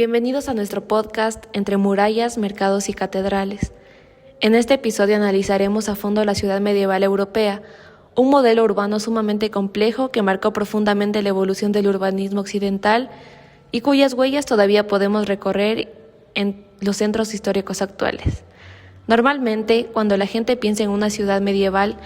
Bienvenidos a nuestro podcast Entre murallas, mercados y catedrales. En este episodio analizaremos a fondo la ciudad medieval europea, un modelo urbano sumamente complejo que marcó profundamente la evolución del urbanismo occidental y cuyas huellas todavía podemos recorrer en los centros históricos actuales. Normalmente, cuando la gente piensa en una ciudad medieval,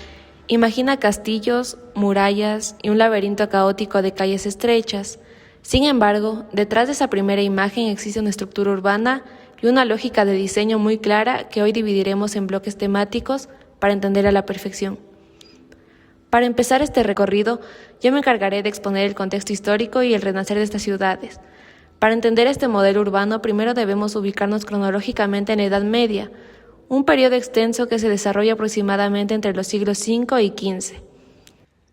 imagina castillos, murallas y un laberinto caótico de calles estrechas. Sin embargo, detrás de esa primera imagen existe una estructura urbana y una lógica de diseño muy clara que hoy dividiremos en bloques temáticos para entender a la perfección. Para empezar este recorrido, yo me encargaré de exponer el contexto histórico y el renacer de estas ciudades. Para entender este modelo urbano, primero debemos ubicarnos cronológicamente en la Edad Media, un periodo extenso que se desarrolla aproximadamente entre los siglos V y XV.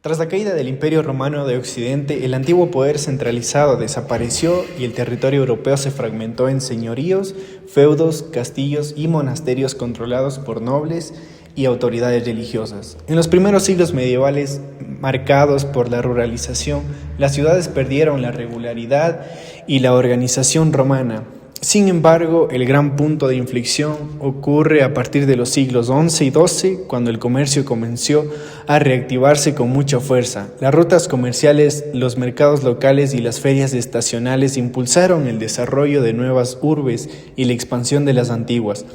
Tras la caída del Imperio Romano de Occidente, el antiguo poder centralizado desapareció y el territorio europeo se fragmentó en señoríos, feudos, castillos y monasterios controlados por nobles y autoridades religiosas. En los primeros siglos medievales, marcados por la ruralización, las ciudades perdieron la regularidad y la organización romana. Sin embargo, el gran punto de inflexión ocurre a partir de los siglos XI y XII, cuando el comercio comenzó a reactivarse con mucha fuerza. Las rutas comerciales, los mercados locales y las ferias estacionales impulsaron el desarrollo de nuevas urbes y la expansión de las antiguas.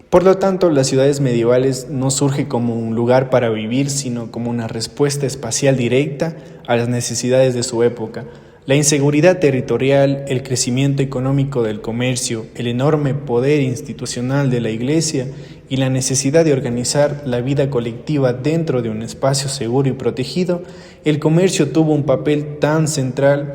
Por lo tanto, las ciudades medievales no surgen como un lugar para vivir, sino como una respuesta espacial directa a las necesidades de su época. La inseguridad territorial, el crecimiento económico del comercio, el enorme poder institucional de la Iglesia y la necesidad de organizar la vida colectiva dentro de un espacio seguro y protegido, el comercio tuvo un papel tan central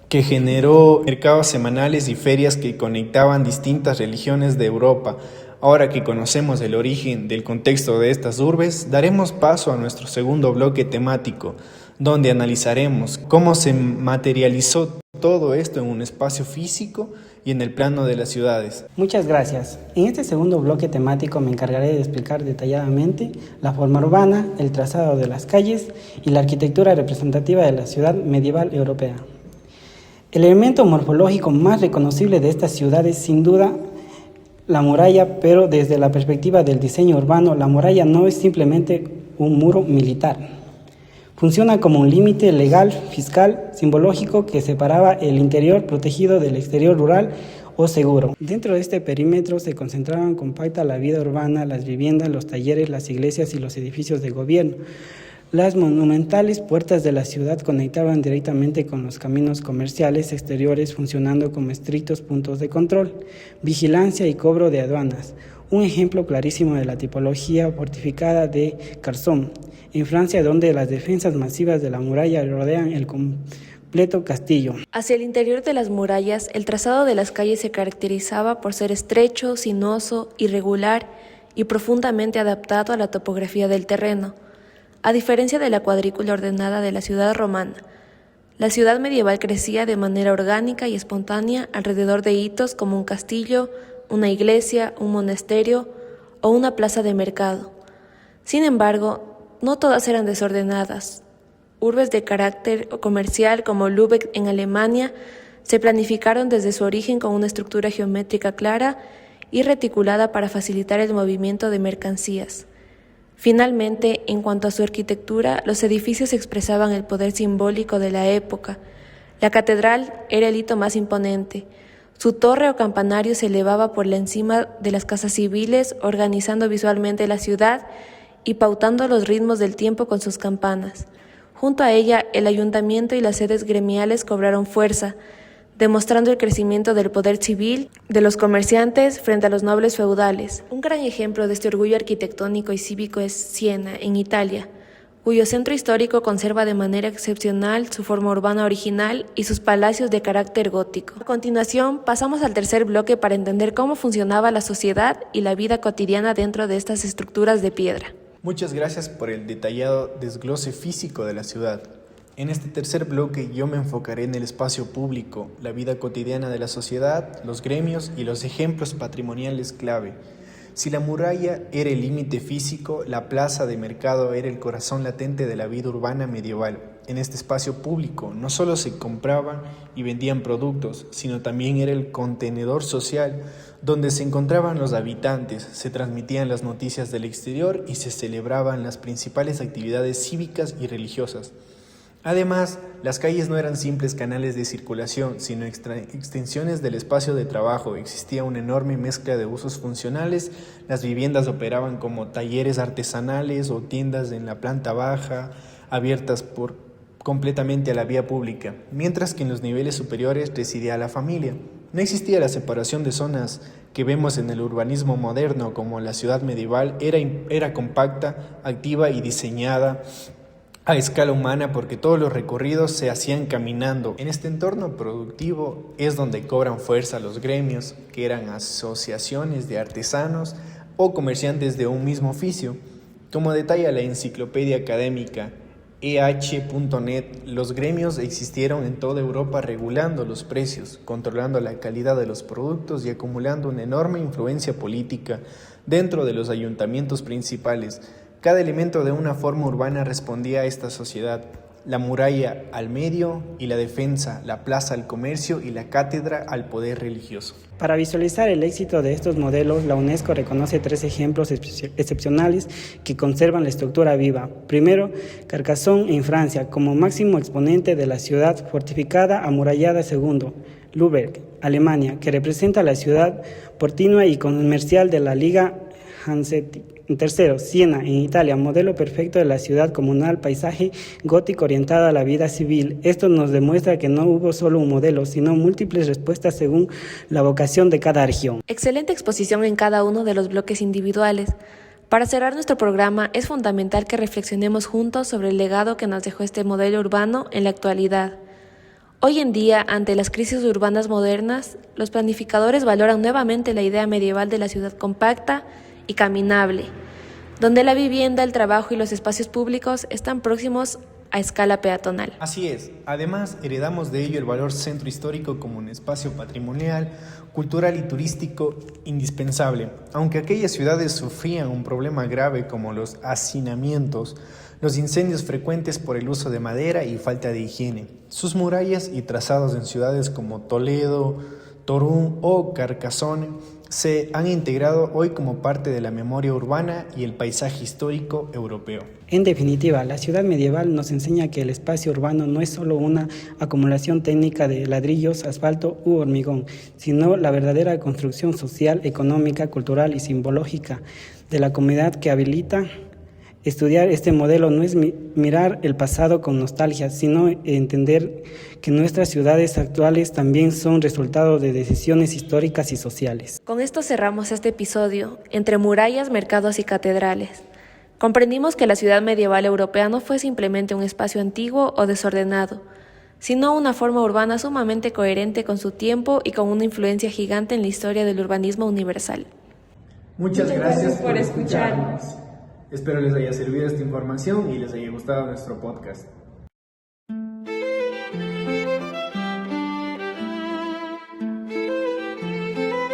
que generó mercados semanales y ferias que conectaban distintas religiones de Europa. Ahora que conocemos el origen del contexto de estas urbes, daremos paso a nuestro segundo bloque temático, donde analizaremos cómo se materializó todo esto en un espacio físico y en el plano de las ciudades. Muchas gracias. En este segundo bloque temático me encargaré de explicar detalladamente la forma urbana, el trazado de las calles y la arquitectura representativa de la ciudad medieval europea. El elemento morfológico más reconocible de estas ciudades, sin duda, la muralla, pero desde la perspectiva del diseño urbano, la muralla no es simplemente un muro militar. Funciona como un límite legal, fiscal, simbológico que separaba el interior protegido del exterior rural o seguro. Dentro de este perímetro se concentraban compacta la vida urbana, las viviendas, los talleres, las iglesias y los edificios de gobierno. Las monumentales puertas de la ciudad conectaban directamente con los caminos comerciales exteriores, funcionando como estrictos puntos de control, vigilancia y cobro de aduanas. Un ejemplo clarísimo de la tipología fortificada de Carson, en Francia, donde las defensas masivas de la muralla rodean el completo castillo. Hacia el interior de las murallas, el trazado de las calles se caracterizaba por ser estrecho, sinuoso, irregular y profundamente adaptado a la topografía del terreno. A diferencia de la cuadrícula ordenada de la ciudad romana, la ciudad medieval crecía de manera orgánica y espontánea alrededor de hitos como un castillo, una iglesia, un monasterio o una plaza de mercado. Sin embargo, no todas eran desordenadas. Urbes de carácter comercial como Lübeck en Alemania se planificaron desde su origen con una estructura geométrica clara y reticulada para facilitar el movimiento de mercancías. Finalmente, en cuanto a su arquitectura, los edificios expresaban el poder simbólico de la época. La catedral era el hito más imponente. Su torre o campanario se elevaba por la encima de las casas civiles, organizando visualmente la ciudad y pautando los ritmos del tiempo con sus campanas. Junto a ella, el ayuntamiento y las sedes gremiales cobraron fuerza, demostrando el crecimiento del poder civil de los comerciantes frente a los nobles feudales. Un gran ejemplo de este orgullo arquitectónico y cívico es Siena, en Italia, cuyo centro histórico conserva de manera excepcional su forma urbana original y sus palacios de carácter gótico. A continuación, pasamos al tercer bloque para entender cómo funcionaba la sociedad y la vida cotidiana dentro de estas estructuras de piedra. Muchas gracias por el detallado desglose físico de la ciudad. En este tercer bloque yo me enfocaré en el espacio público, la vida cotidiana de la sociedad, los gremios y los ejemplos patrimoniales clave. Si la muralla era el límite físico, la plaza de mercado era el corazón latente de la vida urbana medieval. En este espacio público no solo se compraban y vendían productos, sino también era el contenedor social donde se encontraban los habitantes, se transmitían las noticias del exterior y se celebraban las principales actividades cívicas y religiosas. Además, las calles no eran simples canales de circulación, sino extensiones del espacio de trabajo. Existía una enorme mezcla de usos funcionales. Las viviendas operaban como talleres artesanales o tiendas en la planta baja, abiertas completamente a la vía pública, mientras que en los niveles superiores residía la familia. No existía la separación de zonas que vemos en el urbanismo moderno, como la ciudad medieval era compacta, activa y diseñada a escala humana, porque todos los recorridos se hacían caminando. En este entorno productivo es donde cobran fuerza los gremios, que eran asociaciones de artesanos o comerciantes de un mismo oficio. Como detalla la enciclopedia académica EH.net, los gremios existieron en toda Europa regulando los precios, controlando la calidad de los productos y acumulando una enorme influencia política dentro de los ayuntamientos principales. Cada elemento de una forma urbana respondía a esta sociedad: la muralla al medio y la defensa, la plaza al comercio y la cátedra al poder religioso. Para visualizar el éxito de estos modelos, la UNESCO reconoce 3 ejemplos excepcionales que conservan la estructura viva. Primero, Carcassonne en Francia, como máximo exponente de la ciudad fortificada amurallada. Segundo, Lübeck, Alemania, que representa la ciudad portina y comercial de la Liga Hanseática. Tercero, Siena, en Italia, modelo perfecto de la ciudad comunal, paisaje gótico orientado a la vida civil. Esto nos demuestra que no hubo solo un modelo, sino múltiples respuestas según la vocación de cada región. Excelente exposición en cada uno de los bloques individuales. Para cerrar nuestro programa, es fundamental que reflexionemos juntos sobre el legado que nos dejó este modelo urbano en la actualidad. Hoy en día, ante las crisis urbanas modernas, los planificadores valoran nuevamente la idea medieval de la ciudad compacta y caminable, donde la vivienda, el trabajo y los espacios públicos están próximos a escala peatonal. Así es, además heredamos de ello el valor centro histórico como un espacio patrimonial, cultural y turístico indispensable. Aunque aquellas ciudades sufrían un problema grave como los hacinamientos, los incendios frecuentes por el uso de madera y falta de higiene, sus murallas y trazados en ciudades como Toledo, Torún o Carcassonne se han integrado hoy como parte de la memoria urbana y el paisaje histórico europeo. En definitiva, la ciudad medieval nos enseña que el espacio urbano no es solo una acumulación técnica de ladrillos, asfalto u hormigón, sino la verdadera construcción social, económica, cultural y simbológica de la comunidad que habilita. Estudiar este modelo no es mirar el pasado con nostalgia, sino entender que nuestras ciudades actuales también son resultado de decisiones históricas y sociales. Con esto cerramos este episodio, entre murallas, mercados y catedrales. Comprendimos que la ciudad medieval europea no fue simplemente un espacio antiguo o desordenado, sino una forma urbana sumamente coherente con su tiempo y con una influencia gigante en la historia del urbanismo universal. Muchas gracias por escucharnos. Espero les haya servido esta información y les haya gustado nuestro podcast.